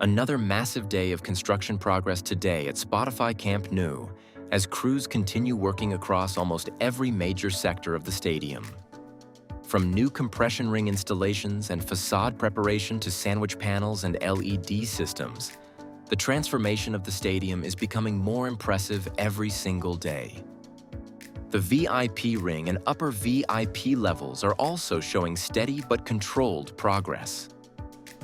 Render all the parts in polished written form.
Another massive day of construction progress today at Spotify Camp Nou, as crews continue working across almost every major sector of the stadium. From new compression ring installations and facade preparation to sandwich panels and LED systems, the transformation of the stadium is becoming more impressive every single day. The VIP ring and upper VIP levels are also showing steady but controlled progress.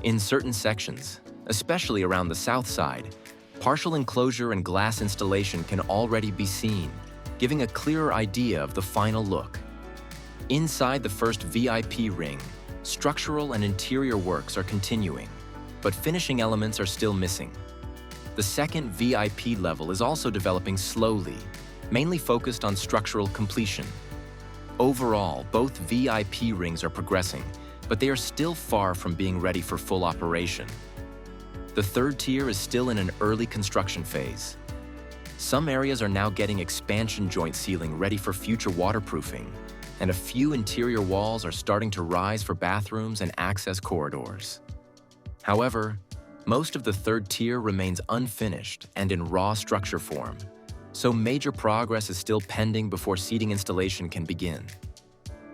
In certain sections, especially around the south side, partial enclosure and glass installation can already be seen, giving a clearer idea of the final look. Inside the first VIP ring, structural and interior works are continuing, but finishing elements are still missing. The second VIP level is also developing slowly, mainly focused on structural completion. Overall, both VIP rings are progressing, but they are still far from being ready for full operation. The third tier is still in an early construction phase. Some areas are now getting expansion joint sealing ready for future waterproofing, and a few interior walls are starting to rise for bathrooms and access corridors. However, most of the third tier remains unfinished and in raw structure form, so major progress is still pending before seating installation can begin.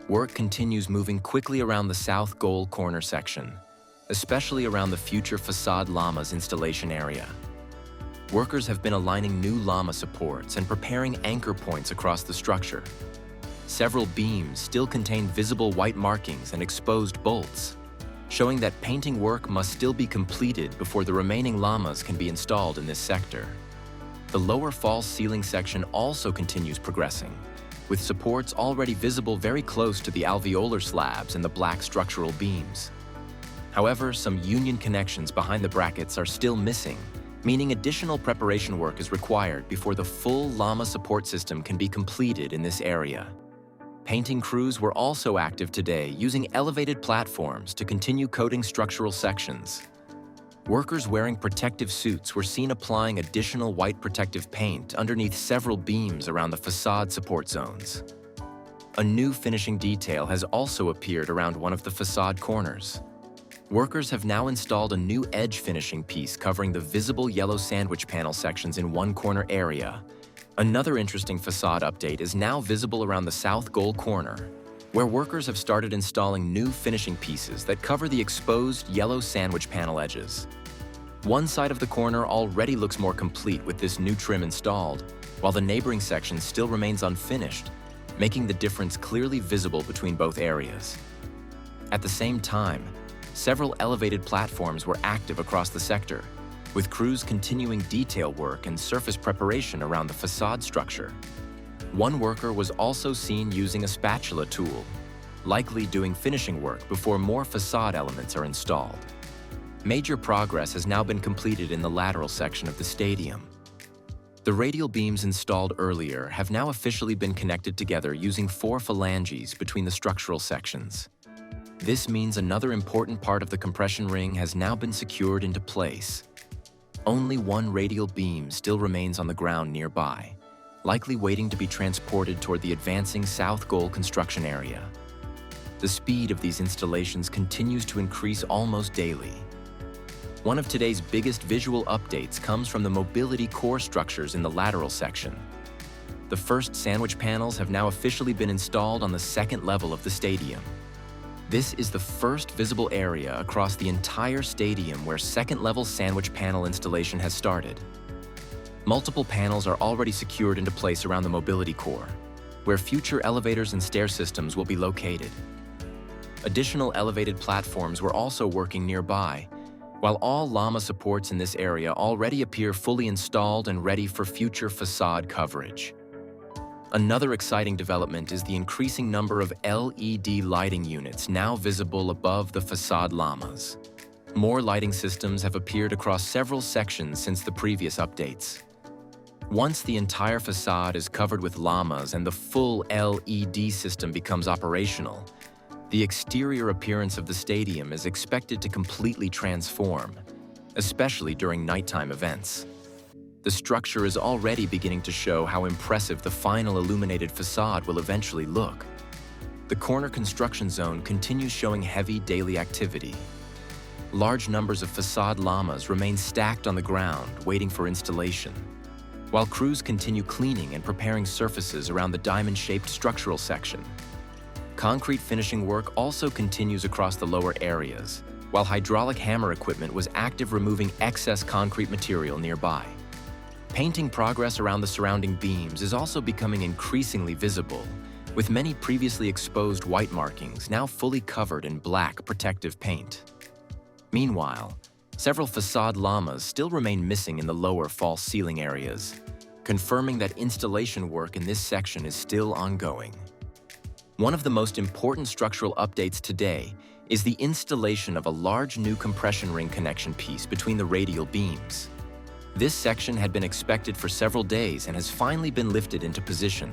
Work continues moving quickly around the south goal corner section, especially around the future facade llamas installation area. Workers have been aligning new llama supports and preparing anchor points across the structure. Several beams still contain visible white markings and exposed bolts, showing that painting work must still be completed before the remaining llamas can be installed in this sector. The lower false ceiling section also continues progressing, with supports already visible very close to the alveolar slabs and the black structural beams. However, some union connections behind the brackets are still missing, meaning additional preparation work is required before the full llama support system can be completed in this area. Painting crews were also active today using elevated platforms to continue coating structural sections. Workers wearing protective suits were seen applying additional white protective paint underneath several beams around the facade support zones. A new finishing detail has also appeared around one of the facade corners. Workers have now installed a new edge finishing piece covering the visible yellow sandwich panel sections in one corner area. Another interesting facade update is now visible around the south goal corner, where workers have started installing new finishing pieces that cover the exposed yellow sandwich panel edges. One side of the corner already looks more complete with this new trim installed, while the neighboring section still remains unfinished, making the difference clearly visible between both areas. At the same time, several elevated platforms were active across the sector, with crews continuing detail work and surface preparation around the facade structure. One worker was also seen using a spatula tool, likely doing finishing work before more facade elements are installed. Major progress has now been completed in the lateral section of the stadium. The radial beams installed earlier have now officially been connected together using 4 phalanges between the structural sections. This means another important part of the compression ring has now been secured into place. Only one radial beam still remains on the ground nearby, likely waiting to be transported toward the advancing south goal construction area. The speed of these installations continues to increase almost daily. One of today's biggest visual updates comes from the mobility core structures in the lateral section. The first sandwich panels have now officially been installed on the second level of the stadium. This is the first visible area across the entire stadium where second-level sandwich panel installation has started. Multiple panels are already secured into place around the mobility core, where future elevators and stair systems will be located. Additional elevated platforms were also working nearby, while all llama supports in this area already appear fully installed and ready for future facade coverage. Another exciting development is the increasing number of LED lighting units now visible above the facade llamas. More lighting systems have appeared across several sections since the previous updates. Once the entire facade is covered with llamas and the full LED system becomes operational, the exterior appearance of the stadium is expected to completely transform, especially during nighttime events. The structure is already beginning to show how impressive the final illuminated facade will eventually look. The corner construction zone continues showing heavy daily activity. Large numbers of facade llamas remain stacked on the ground, waiting for installation, while crews continue cleaning and preparing surfaces around the diamond-shaped structural section. Concrete finishing work also continues across the lower areas, while hydraulic hammer equipment was active removing excess concrete material nearby. Painting progress around the surrounding beams is also becoming increasingly visible, with many previously exposed white markings now fully covered in black protective paint. Meanwhile, several facade llamas still remain missing in the lower false ceiling areas, confirming that installation work in this section is still ongoing. One of the most important structural updates today is the installation of a large new compression ring connection piece between the radial beams. This section had been expected for several days and has finally been lifted into position.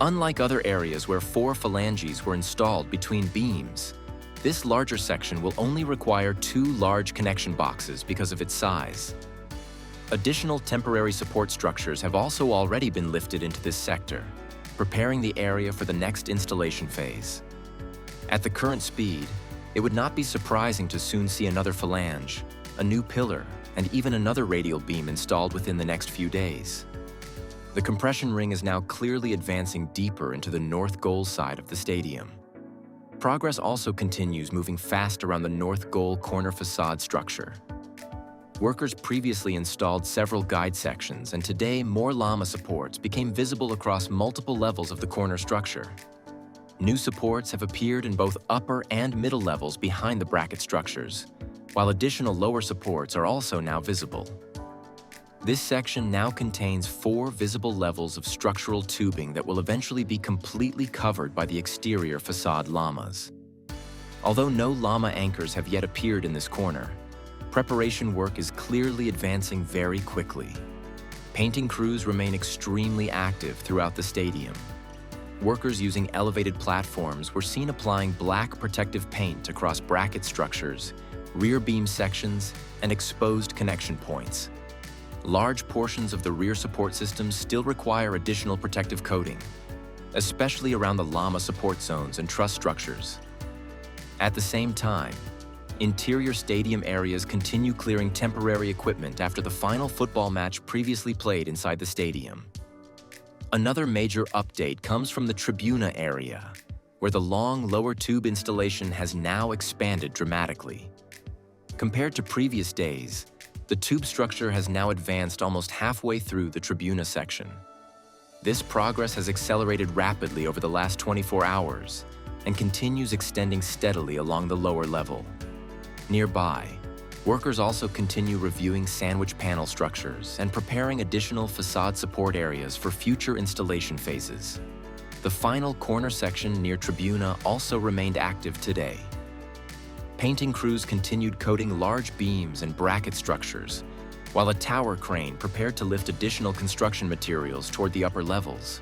Unlike other areas where 4 phalanges were installed between beams, this larger section will only require 2 large connection boxes because of its size. Additional temporary support structures have also already been lifted into this sector, preparing the area for the next installation phase. At the current speed, it would not be surprising to soon see another phalange, a new pillar, and even another radial beam installed within the next few days. The compression ring is now clearly advancing deeper into the north goal side of the stadium. Progress also continues moving fast around the north goal corner facade structure. Workers previously installed several guide sections, and today more llama supports became visible across multiple levels of the corner structure. New supports have appeared in both upper and middle levels behind the bracket structures, while additional lower supports are also now visible. This section now contains 4 visible levels of structural tubing that will eventually be completely covered by the exterior facade llamas. Although no llama anchors have yet appeared in this corner, preparation work is clearly advancing very quickly. Painting crews remain extremely active throughout the stadium. Workers using elevated platforms were seen applying black protective paint across bracket structures, rear beam sections, and exposed connection points. Large portions of the rear support systems still require additional protective coating, especially around the llama support zones and truss structures. At the same time, interior stadium areas continue clearing temporary equipment after the final football match previously played inside the stadium. Another major update comes from the Tribuna area, where the long lower tube installation has now expanded dramatically. Compared to previous days, the tube structure has now advanced almost halfway through the Tribuna section. This progress has accelerated rapidly over the last 24 hours and continues extending steadily along the lower level. Nearby, workers also continue reviewing sandwich panel structures and preparing additional facade support areas for future installation phases. The final corner section near Tribuna also remained active today. Painting crews continued coating large beams and bracket structures, while a tower crane prepared to lift additional construction materials toward the upper levels.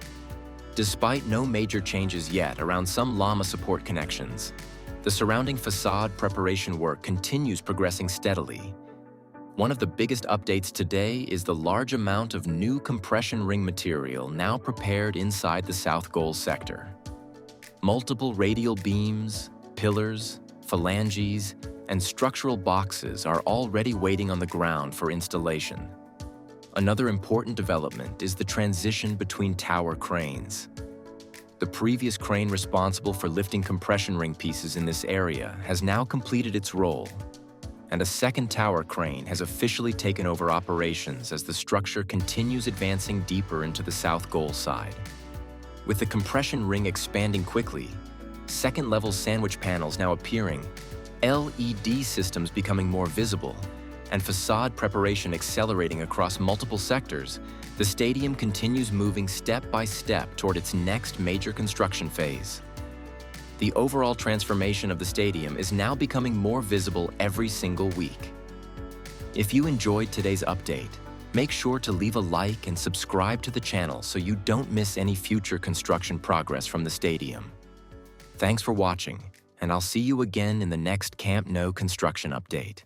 Despite no major changes yet around some llama support connections, the surrounding facade preparation work continues progressing steadily. One of the biggest updates today is the large amount of new compression ring material now prepared inside the south goal sector. Multiple radial beams, pillars, phalanges, and structural boxes are already waiting on the ground for installation. Another important development is the transition between tower cranes. The previous crane responsible for lifting compression ring pieces in this area has now completed its role, and a second tower crane has officially taken over operations as the structure continues advancing deeper into the south goal side. With the compression ring expanding quickly, second-level sandwich panels now appearing, LED systems becoming more visible, and facade preparation accelerating across multiple sectors, the stadium continues moving step by step toward its next major construction phase. The overall transformation of the stadium is now becoming more visible every single week. If you enjoyed today's update, make sure to leave a like and subscribe to the channel so you don't miss any future construction progress from the stadium. Thanks for watching, and I'll see you again in the next Camp Nou Construction update.